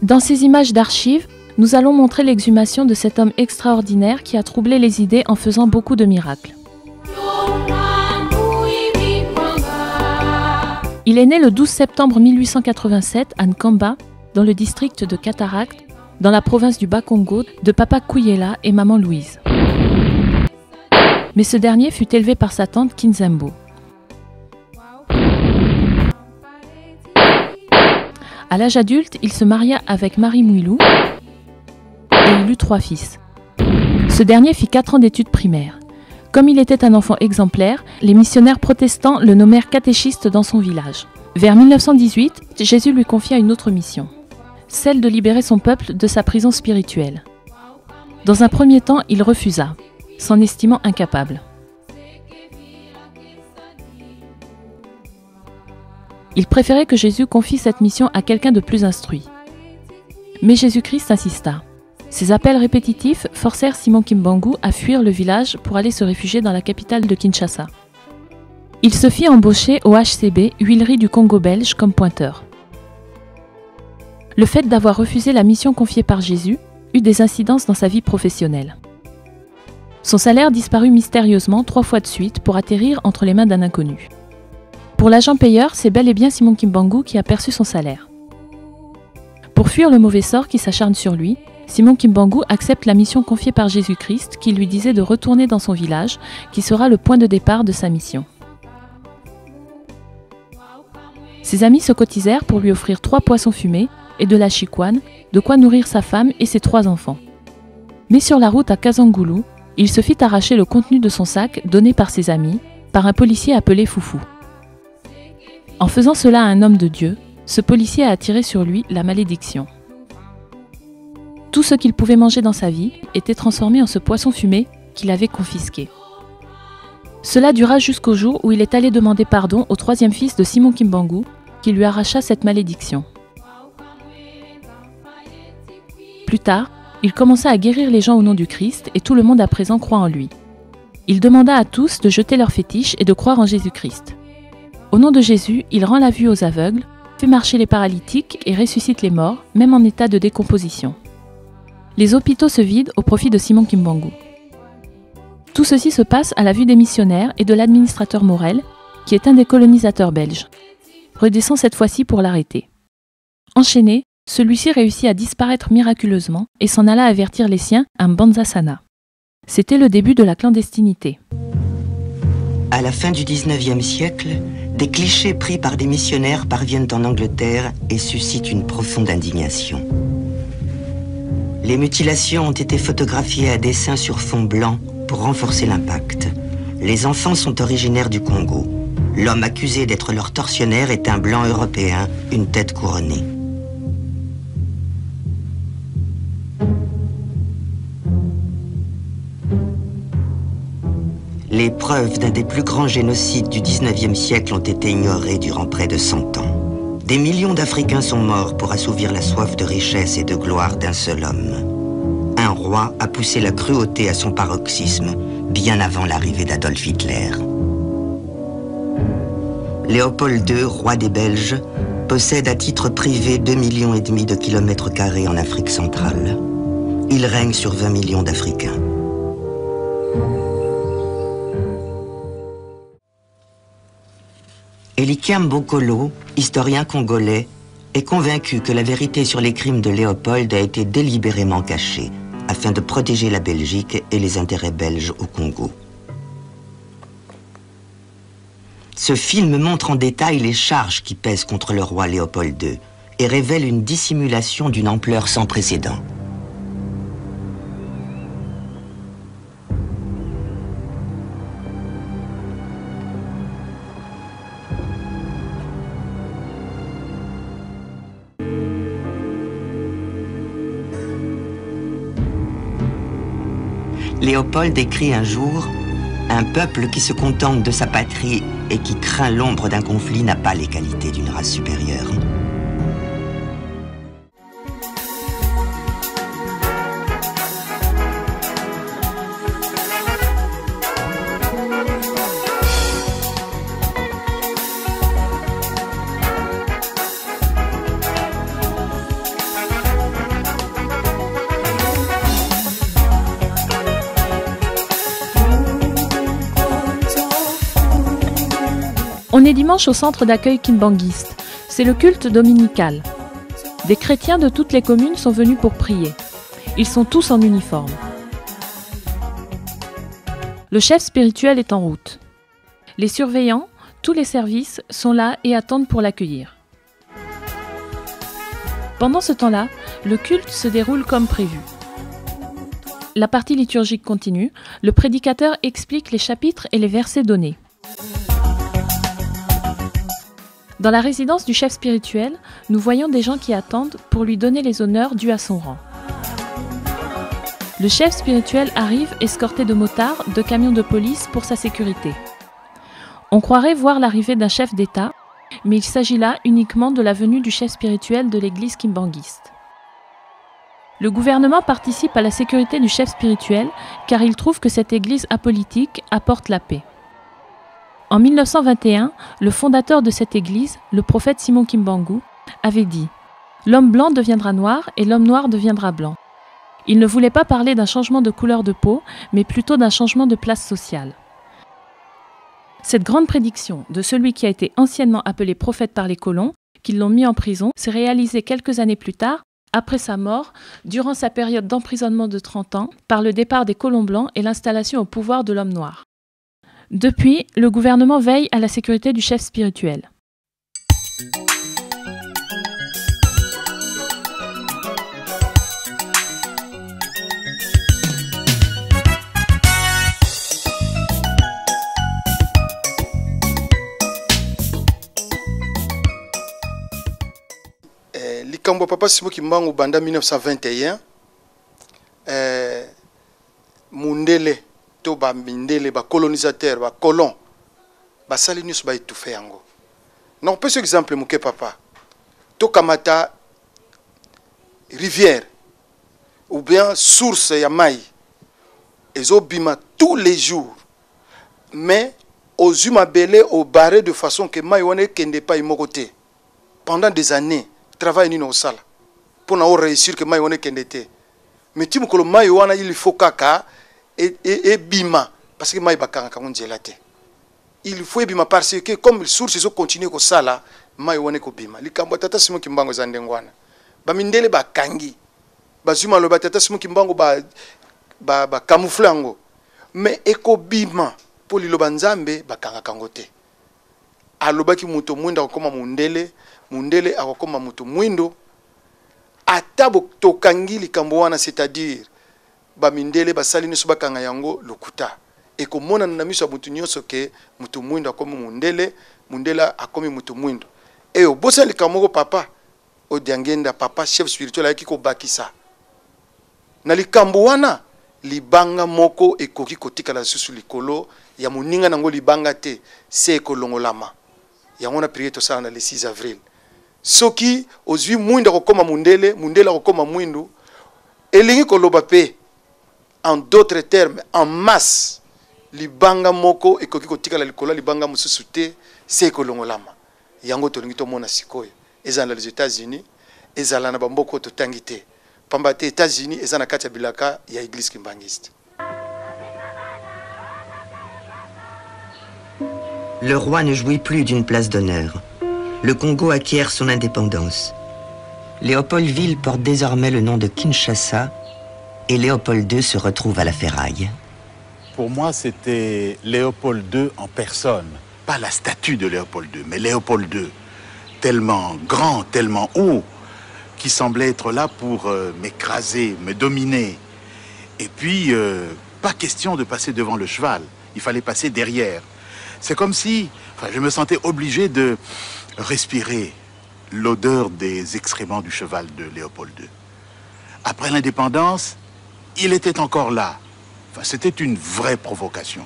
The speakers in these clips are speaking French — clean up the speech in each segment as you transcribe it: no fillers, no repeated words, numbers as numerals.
Dans ces images d'archives, nous allons montrer l'exhumation de cet homme extraordinaire qui a troublé les idées en faisant beaucoup de miracles. Il est né le 12 septembre 1887 à Nkamba, dans le district de Cataract, dans la province du Bas-Congo, de papa Kouyela et maman Louise. Mais ce dernier fut élevé par sa tante Kinzembo. À l'âge adulte, il se maria avec Marie Mouilou et il eut 3 fils. Ce dernier fit 4 ans d'études primaires. Comme il était un enfant exemplaire, les missionnaires protestants le nommèrent catéchiste dans son village. Vers 1918, Jésus lui confia une autre mission, celle de libérer son peuple de sa prison spirituelle. Dans un premier temps, il refusa, s'en estimant incapable. Il préférait que Jésus confie cette mission à quelqu'un de plus instruit. Mais Jésus-Christ insista. Ses appels répétitifs forcèrent Simon Kimbangu à fuir le village pour aller se réfugier dans la capitale de Kinshasa. Il se fit embaucher au HCB, huilerie du Congo belge, comme pointeur. Le fait d'avoir refusé la mission confiée par Jésus eut des incidences dans sa vie professionnelle. Son salaire disparut mystérieusement 3 fois de suite pour atterrir entre les mains d'un inconnu. Pour l'agent payeur, c'est bel et bien Simon Kimbangu qui a perçu son salaire. Pour fuir le mauvais sort qui s'acharne sur lui, Simon Kimbangu accepte la mission confiée par Jésus-Christ qui lui disait de retourner dans son village, qui sera le point de départ de sa mission. Ses amis se cotisèrent pour lui offrir 3 poissons fumés et de la chicoine, de quoi nourrir sa femme et ses 3 enfants. Mais sur la route à Kazangulu, il se fit arracher le contenu de son sac donné par ses amis, par un policier appelé Foufou. En faisant cela à un homme de Dieu, ce policier a attiré sur lui la malédiction. Tout ce qu'il pouvait manger dans sa vie était transformé en ce poisson fumé qu'il avait confisqué. Cela dura jusqu'au jour où il est allé demander pardon au 3e fils de Simon Kimbangu, qui lui arracha cette malédiction. Plus tard, il commença à guérir les gens au nom du Christ et tout le monde à présent croit en lui. Il demanda à tous de jeter leurs fétiches et de croire en Jésus-Christ. Au nom de Jésus, il rend la vue aux aveugles, fait marcher les paralytiques et ressuscite les morts, même en état de décomposition. Les hôpitaux se vident au profit de Simon Kimbangu. Tout ceci se passe à la vue des missionnaires et de l'administrateur Morel, qui est un des colonisateurs belges. Redescend cette fois-ci pour l'arrêter. Enchaîné, celui-ci réussit à disparaître miraculeusement et s'en alla avertir les siens à Mbanza-Sana. C'était le début de la clandestinité. À la fin du 19e siècle, des clichés pris par des missionnaires parviennent en Angleterre et suscitent une profonde indignation. Les mutilations ont été photographiées à dessin sur fond blanc pour renforcer l'impact. Les enfants sont originaires du Congo. L'homme accusé d'être leur tortionnaire est un blanc européen, une tête couronnée. Les preuves d'un des plus grands génocides du 19e siècle ont été ignorées durant près de 100 ans. Des millions d'Africains sont morts pour assouvir la soif de richesse et de gloire d'un seul homme. Un roi a poussé la cruauté à son paroxysme, bien avant l'arrivée d'Adolf Hitler. Léopold II, roi des Belges, possède à titre privé 2,5 millions de kilomètres carrés en Afrique centrale. Il règne sur 20 millions d'Africains. Elikiam Bokolo, historien congolais, est convaincu que la vérité sur les crimes de Léopold a été délibérément cachée, afin de protéger la Belgique et les intérêts belges au Congo. Ce film montre en détail les charges qui pèsent contre le roi Léopold II et révèle une dissimulation d'une ampleur sans précédent. Léopold écrit un jour « Un peuple qui se contente de sa patrie et qui craint l'ombre d'un conflit n'a pas les qualités d'une race supérieure. » On est dimanche au centre d'accueil kimbanguiste. C'est le culte dominical. Des chrétiens de toutes les communes sont venus pour prier. Ils sont tous en uniforme. Le chef spirituel est en route. Les surveillants, tous les services, sont là et attendent pour l'accueillir. Pendant ce temps-là, le culte se déroule comme prévu. La partie liturgique continue, le prédicateur explique les chapitres et les versets donnés. Dans la résidence du chef spirituel, nous voyons des gens qui attendent pour lui donner les honneurs dus à son rang. Le chef spirituel arrive escorté de motards, de camions de police pour sa sécurité. On croirait voir l'arrivée d'un chef d'État, mais il s'agit là uniquement de la venue du chef spirituel de l'église kimbanguiste. Le gouvernement participe à la sécurité du chef spirituel car il trouve que cette église apolitique apporte la paix. En 1921, le fondateur de cette église, le prophète Simon Kimbangu, avait dit « L'homme blanc deviendra noir et l'homme noir deviendra blanc ». Il ne voulait pas parler d'un changement de couleur de peau, mais plutôt d'un changement de place sociale. Cette grande prédiction de celui qui a été anciennement appelé prophète par les colons, qui l'ont mis en prison, s'est réalisée quelques années plus tard, après sa mort, durant sa période d'emprisonnement de 30 ans, par le départ des colons blancs et l'installation au pouvoir de l'homme noir. Depuis, le gouvernement veille à la sécurité du chef spirituel. Likambo papa Simon Kimbangu banda 1921 mundele to ba mindele ba colonisateur ba colon ba sali nyusu ba étouffé yango. Non peut exemple muke papa to kamata rivière ou bien source ya mai ezobima tous les jours mais aux humains belé au barré de façon que mai wane kende pas imokote pendant des années. Travail ni no sala pour na réussir que mai wane kendete mais ti mukolo mai wana il faut kaka et bima parce que mai bakanga ka nzela te il faut bima parce que comme source zo continuer ko sala mai wane ko bima likambo tata Simon Kimbangu za ndengwana ba mindele bakangi bazuma lo tata Simon Kimbangu ba camoufler ngo mais eko bima pour liloba nzambe bakanga kangote alobaki muto mwinda okoma mundele akokoma mutu mwindo atabo tokangi likambo wana c'est-à-dire ba mindele basali niso bakanga yango lokuta ekomona na miso mutu nyonso ke mutu mwindo akomi mundele akomi mutu mwindo e obosa likambo papa odiangenda papa chef spirituel ayaki ko bakisa na likambo wana libanga moko ekoki kotika la susu likolo ya moninga nango libanga te se ekolongolama yango na prier to sala na le 6 avril soki ozwi mwinda kokoma mundele kokoma mwindu elingi koloba pe en d'autres termes en masse libanga moko ekoki kotika la likolo libanga mususu te se kolongolama yango tolingi to mona sikoyo ezala les États-Unis ezala na bamboko to tangite pamba te États-Unis ezana kati ya bilaka ya église kimbangiste. Le roi ne jouit plus d'une place d'honneur. Le Congo acquiert son indépendance. Léopoldville porte désormais le nom de Kinshasa et Léopold II se retrouve à la ferraille. Pour moi, c'était Léopold II en personne. Pas la statue de Léopold II, mais Léopold II. Tellement grand, tellement haut, qui semblait être là pour m'écraser, me dominer. Et puis, pas question de passer devant le cheval. Il fallait passer derrière. C'est comme si je me sentais obligé de respirer l'odeur des excréments du cheval de Léopold II. Après l'indépendance, il était encore là. C'était une vraie provocation.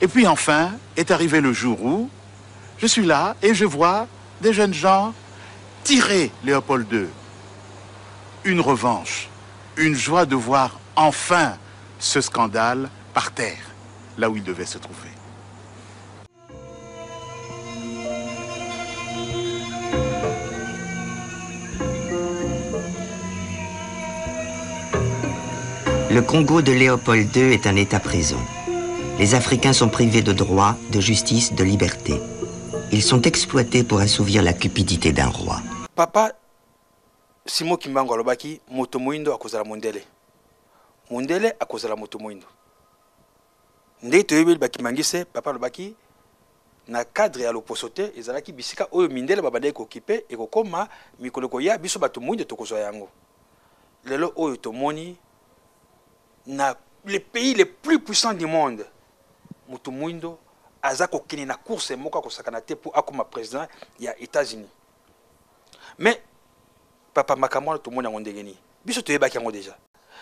Et puis enfin, est arrivé le jour où je suis là et je vois des jeunes gens tirer Léopold II. Une revanche, une joie de voir enfin ce scandale par terre, là où il devait se trouver. Le Congo de Léopold II est un État-prison. Les Africains sont privés de droits, de justice, de liberté. Ils sont exploités pour assouvir la cupidité d'un roi. Papa Simon Kimbangu alobaki moto moindo akozala mondele. Mondele akozala moto moindo. Ndé toyebeli bakimangise papa alobaki na cadre ya loposote ezalaki bisika oyo mindele babandaki kokipe ekokoma mikolo koya biso bato moindo tokozwa yango. Lelo oyo tomoni na les pays les plus puissants du monde moto moindo aza kokene na course moko akosakana te pour akoma président ya États-Unis. Mais papa makamwa tout le monde a mondé gagné. Biso tu es baki yango déjà.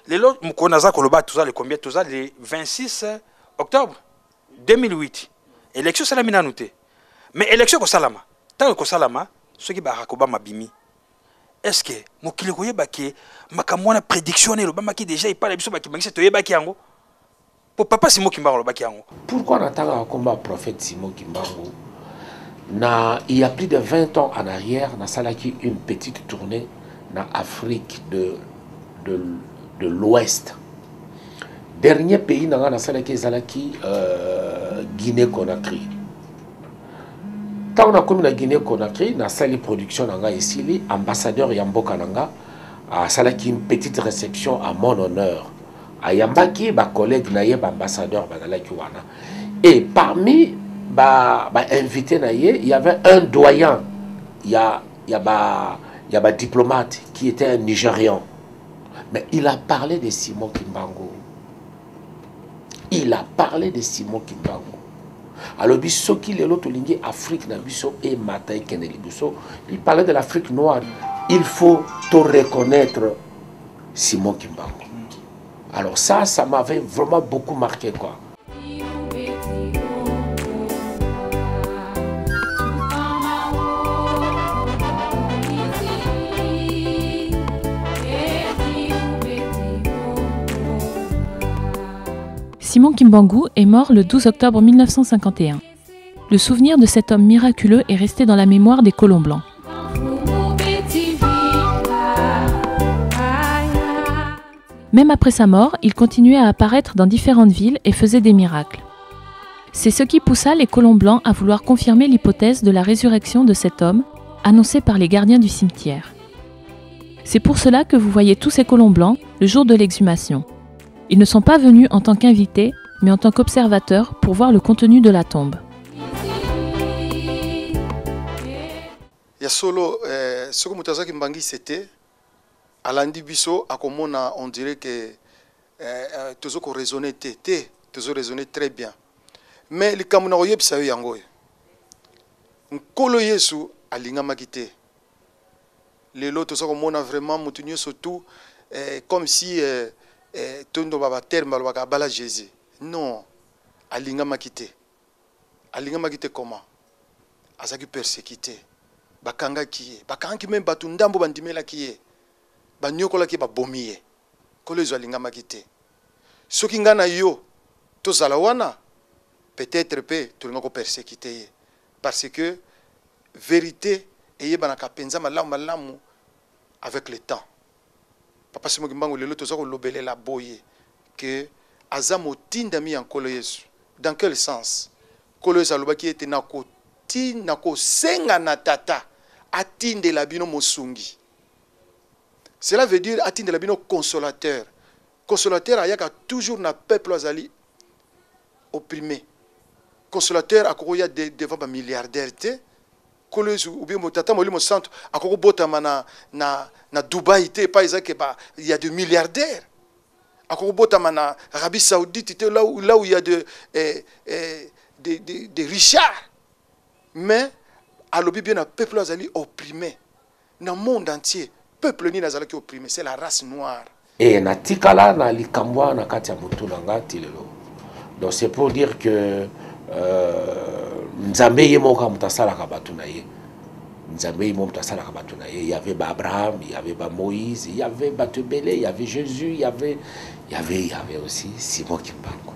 Lelo mkonaza koloba tout ça le combien tout ça le 26 octobre 2008. Élection ça la mina noté. Mais élection ko salama. Tant que salama ceux qui ba rakoba mabimi. Est-ce que mokili ko yebaki makamwa na prédiction ne lobama ki déjà il parle biso baki bangisa to yebaki yango. Pour papa Simon Kimbangu lobaki yango. Pourquoi on attend combat prophète Simon Kimbangu? Il y a plus de 20 ans en arrière, on a une petite tournée dans l'Afrique de l'Ouest. Dernier pays, on a Guinée-Conakry. Quand on a comme la Guinée-Conakry, on a une production ici, l'ambassadeur Yamboka Nanga a une petite réception à mon honneur. À Yambaki, ma collègue naïe, ambassadeur, et parmi invité, il y avait un doyen, il y a un diplomate qui était un Nigérian. Mais il a parlé de Simon Kimbangu. Il a parlé de Simon Kimbangu. Alors, Afrique, il parlait de l'Afrique noire. Il faut te reconnaître Simon Kimbangu. Alors ça m'avait vraiment beaucoup marqué, quoi. Simon Kimbangu est mort le 12 octobre 1951. Le souvenir de cet homme miraculeux est resté dans la mémoire des colons blancs. Même après sa mort, il continuait à apparaître dans différentes villes et faisait des miracles. C'est ce qui poussa les colons blancs à vouloir confirmer l'hypothèse de la résurrection de cet homme, annoncée par les gardiens du cimetière. C'est pour cela que vous voyez tous ces colons blancs le jour de l'exhumation. Ils ne sont pas venus en tant qu'invités, mais en tant qu'observateurs pour voir le contenu de la tombe. Ya solo ce que Mutazaki Mbangi c'était à l'andibiso à comment on dirait que tous ont raisonné tous ont raisonné très bien. Mais les kamuna oyeb sa yango. Nkolo Yesu alinga makite. Les lots tous comment vraiment mutunyo surtout comme si tondo baba terme baba bala Jésus. Non, alinga makite. Alinga makite comment? Azaki persécuté. Bakanga kiye. Bakanga ki même batu ndambo bandimela kiye. Banyokola ki babomiye. Kolezo alinga makite. Soki ngana yo tozala wana peut-être pe tolinga ko persécuté parce que vérité eyeba ka penza malamu avec le temps. Papa Simon Kimbangu lelo tozako lobelela boye que azamo tindami en Kolo Yesu. Dans quel sens? Kolo Yesu alobaki ete nako senga na tata atinde la bino mosungi. Cela veut dire atinde la bino consolateur. Consolateur ayaka toujours na peuple azali opprimé. Consolateur akoya devant ba milliardaire te. Kolo Yesu ou bien tata molimo centre akoko botama na Dubaï te pas ba il y a des milliardaires. Akoko botama na Arabie Saoudite là où il y a des richards. Mais à l'obi bien un peuple azali opprimé. Dans le monde entier, peuple ni nazali qui opprimé, c'est la race noire. Et na tikala na likambwa na kati ya mutu nanga tilelo. Donc c'est pour dire que Nzambe yemoka mutasala ka batu na ye. Nzambe yemoka mutasala ka batu na ye. Il y avait Abraham, il y avait Moïse, il y avait Batebele, il y avait Jésus, il y avait aussi Simon Kimbangu.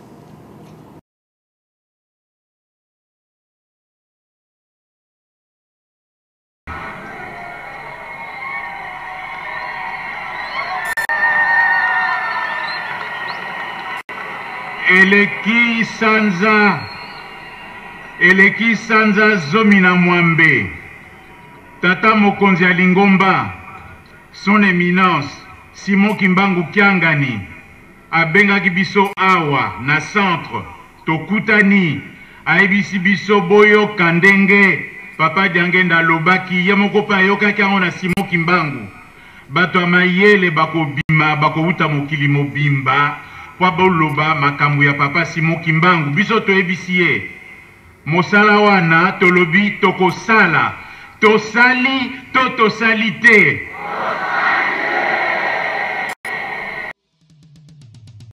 Eleki Sanza eleki sanza zomi na mwambe tata mokonzi ya Lingomba son éminence Simon Kimbangu Kiangani abengaki biso awa na centre tokutani aibisi biso boyo kandenge papa Diangenda lobaki ye moko pa yokaki yango na Simon Kimbangu bato amayele bakobima bakouta mokili mobimba kwa boloba makambo ya papa Simon Kimbangu biso toyebisi ye mosala wana tolobi tokosala tosali to tosali te